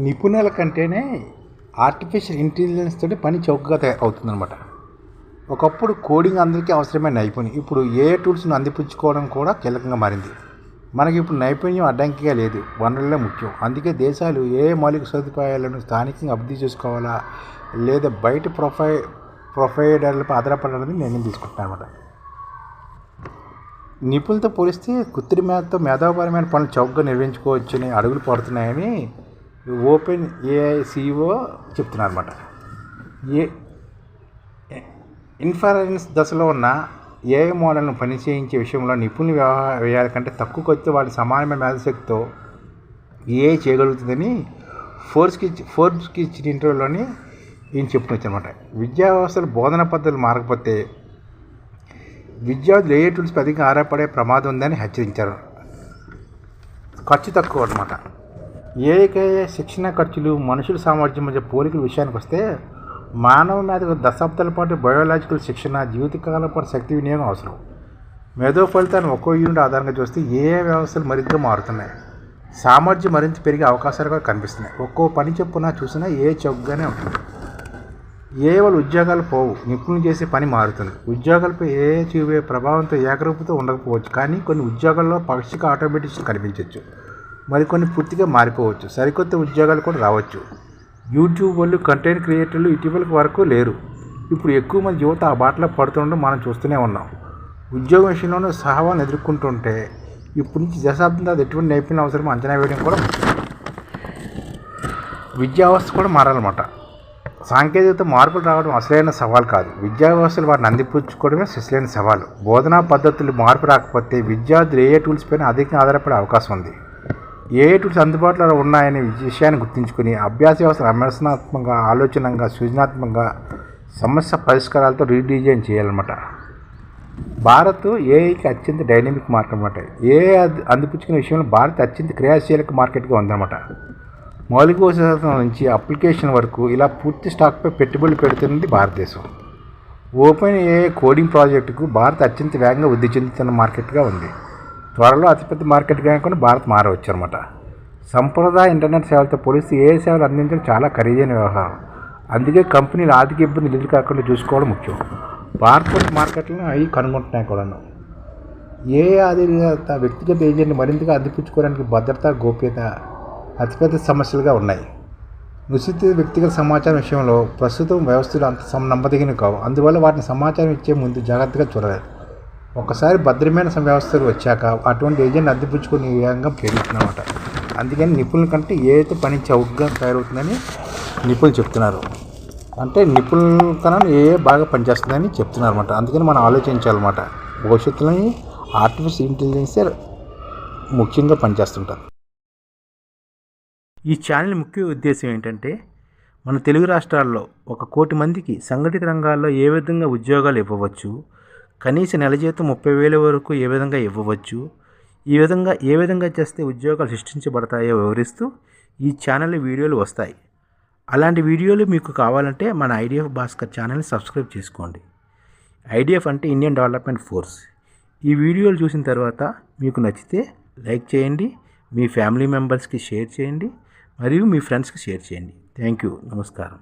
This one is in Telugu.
నిపుణుల కంటేనే ఆర్టిఫిషియల్ ఇంటెలిజెన్స్ తోటి పని చౌకగా అవుతుందన్నమాట. ఒకప్పుడు కోడింగ్ అందరికీ అవసరమైన నైపుణ్యం ఇప్పుడు ఏ టూల్స్ను అందిపుచ్చుకోవడం కూడా కీలకంగా మారింది. మనకి ఇప్పుడు నైపుణ్యం అడ్డంకిగా లేదు, వనరులే ముఖ్యం. అందుకే దేశాలు ఏ మౌలిక సదుపాయాలను స్థానికంగా అభివృద్ధి చేసుకోవాలా లేదా బయట ప్రొవైడర్లపై ఆధారపడాలని నిర్ణయం తీసుకుంటున్నారన్నమాట. నిపుణులతో పోలిస్తే కృత్రిమతో మేధాపరమైన పనులు చౌకగా నిర్వహించుకోవచ్చని అడుగులు పడుతున్నాయని ఓపెన్ ఏఐ CEO చెప్తున్నారన్నమాట. ఇన్ఫరెన్స్ దశలో ఉన్న ఏఐ మోడల్ను పనిచేయించే విషయంలో నిపుణులు వ్యయాల కంటే తక్కువ ఖర్చుతో వాటి సమానమైన మేధశక్తితో ఏఐ చేయగలుగుతుందని ఫోర్బ్స్కి ఇచ్చిన ఇంటర్వ్యూలోని ఈయన చెప్పుకొచ్చారన్నమాట. విద్యా వ్యవస్థలో బోధన పద్ధతులు మారకపోతే విద్యార్థులు ఏఐ టూల్స్పై అధికంగా ఆధారపడే ప్రమాదం ఉందని హెచ్చరించారు. ఖర్చు తక్కువ అన్నమాట. ఏఐకి శిక్షణ ఖర్చులు మనుషుల సామర్థ్యం మధ్య పోలికల విషయానికి వస్తే మానవ మేధకు దశాబ్దాల పాటు బయోలాజికల్ శిక్షణ, జీవితకాలం పాటు శక్తి వినియోగం అవసరం. మేధో ఫలితాన్ని ఒక్కో యూనిట్ ఆధారంగా చూస్తే ఏఐ వ్యవస్థలు మరింతగా మారుతున్నాయి. సామర్థ్యం మరింత పెరిగే అవకాశాలు కూడా కనిపిస్తున్నాయి. ఒక్కో పని చెప్పున చూసినా ఏఐ చౌకగానే ఉంటుంది. ఏఐ వల్ల ఉద్యోగాలు పోవు, నిపుణులు చేసే పని మారుతుంది. ఉద్యోగాలపై ఏఐ చూపే ప్రభావంతో ఏకరూపంతో ఉండకపోవచ్చు, కానీ కొన్ని ఉద్యోగాల్లో పాక్షిక ఆటోమేటిక్స్ కనిపించవచ్చు, మరికొన్ని పూర్తిగా మారిపోవచ్చు. సరికొత్త ఉద్యోగాలు కూడా రావచ్చు. యూట్యూబ్ వాళ్ళు, కంటెంట్ క్రియేటర్లు ఇటీవల వరకు లేరు. ఇప్పుడు ఎక్కువ మంది యువత ఆ బాటలో పడుతుండడం మనం చూస్తూనే ఉన్నాం. ఉద్యోగం విషయంలోనూ సవాళ్ళను ఎదుర్కొంటుంటే ఇప్పటి నుంచి దశాబ్దాలు ఎటువంటి నైపుణ్యం అవసరమో అంచనా వేయడం కూడా విద్యా వ్యవస్థ కూడా మారాలన్నమాట. సాంకేతికత మార్పులు రావడం అసలైన సవాల్ కాదు, విద్యా వ్యవస్థలు వాటిని అందిపుచ్చుకోవడమే అసలైన సవాలు. బోధనా పద్ధతులు మార్పు రాకపోతే విద్యార్థులు ఏఐ టూల్స్ పైన అధికంగా ఆధారపడే అవకాశం ఉంది. ఏఐ టూల్స్ అందుబాటులో ఉన్నాయనే విషయాన్ని గుర్తుంచుకొని అభ్యాస వ్యవస్థ విమర్శనాత్మకంగా, ఆలోచనంగా, సృజనాత్మకంగా సమస్య పరిష్కారాలతో రీడిజైన్ చేయాలన్నమాట. భారత్ ఏఐకి అత్యంత డైనమిక్ మార్కెట్ అన్నమాట. ఏఐ అందిపుచ్చుకునే విషయంలో భారత్ అత్యంత క్రియాశీలక మార్కెట్గా ఉందన్నమాట. మౌలిక వసతుల నుంచి అప్లికేషన్ వరకు ఇలా పూర్తి స్టాక్పై పెట్టుబడులు పెడుతున్నది భారతదేశం. ఓపెన్ ఏఐ కోడింగ్ ప్రాజెక్టుకు భారత్ అత్యంత వేగంగా వృద్ధి చెందుతున్న మార్కెట్గా ఉంది. త్వరలో అతిపెద్ద మార్కెట్గా కూడా భారత్ మారవచ్చు అనమాట. సంప్రదాయ ఇంటర్నెట్ సేవలతో పోలిస్తే ఏఐ సేవలు అందించడం చాలా ఖరీదైన వ్యవహారం. అందుకే కంపెనీలు ఆర్థిక ఇబ్బందులు ఎదురు కాకుండా చూసుకోవడం ముఖ్యం. భారత్ మార్కెట్లను అవి కనుగొంటున్నాయి కూడాను. ఏఐ ఆధారిత వ్యక్తిగత ఏజెంట్ని మరింతగా అందిపుచ్చుకోవడానికి భద్రత, గోప్యత అతిపెద్ద సమస్యలుగా ఉన్నాయి. నిశ్చిత వ్యక్తిగత సమాచారం విషయంలో ప్రస్తుతం వ్యవస్థలు అంత నమ్మదగినవి కావు. అందువల్ల వాటిని సమాచారం ఇచ్చే ముందు జాగ్రత్తగా చూడాలి. ఒకసారి భద్రమైన వ్యవస్థలు వచ్చాక అటువంటి ఏజెంట్ అందిపుచ్చుకునే వేగంగా పెరుగుతుందన్నమాట. అందుకని నిపుణుల కంటే ఏదైతే పని చౌకగా తయారవుతుందని నిపుణులు చెప్తున్నారు. అంటే నిపుణుల కన్నా ఏ బాగా పనిచేస్తుందని చెప్తున్నారు అనమాట. అందుకని మనం ఆలోచించాలన్నమాట. భవిష్యత్తులోని ఆర్టిఫిషియల్ ఇంటెలిజెన్సే ముఖ్యంగా పనిచేస్తుంటారు. ఈ ఛానల్ ముఖ్య ఉద్దేశం ఏంటంటే మన తెలుగు రాష్ట్రాల్లో 1 కోటి మందికి సంఘటిత రంగాల్లో ఏ విధంగా ఉద్యోగాలు ఇవ్వవచ్చు, కనీస నెల జీతం 30,000 వరకు ఏ విధంగా ఇవ్వవచ్చు, ఏ విధంగా చేస్తే ఉద్యోగాలు సృష్టించబడతాయో వివరిస్తూ ఈ ఛానల్ వీడియోలు వస్తాయి. అలాంటి వీడియోలు మీకు కావాలంటే మన ఐడిఎఫ్ భాస్కర్ ఛానల్ని సబ్స్క్రైబ్ చేసుకోండి. ఐడిఎఫ్ అంటే ఇండియన్ డెవలప్మెంట్ ఫోర్స్. ఈ వీడియోలు చూసిన తర్వాత మీకు నచ్చితే లైక్ చేయండి, మీ ఫ్యామిలీ మెంబర్స్కి షేర్ చేయండి, మరియు మీ ఫ్రెండ్స్కి షేర్ చేయండి. Thank you. నమస్కారం.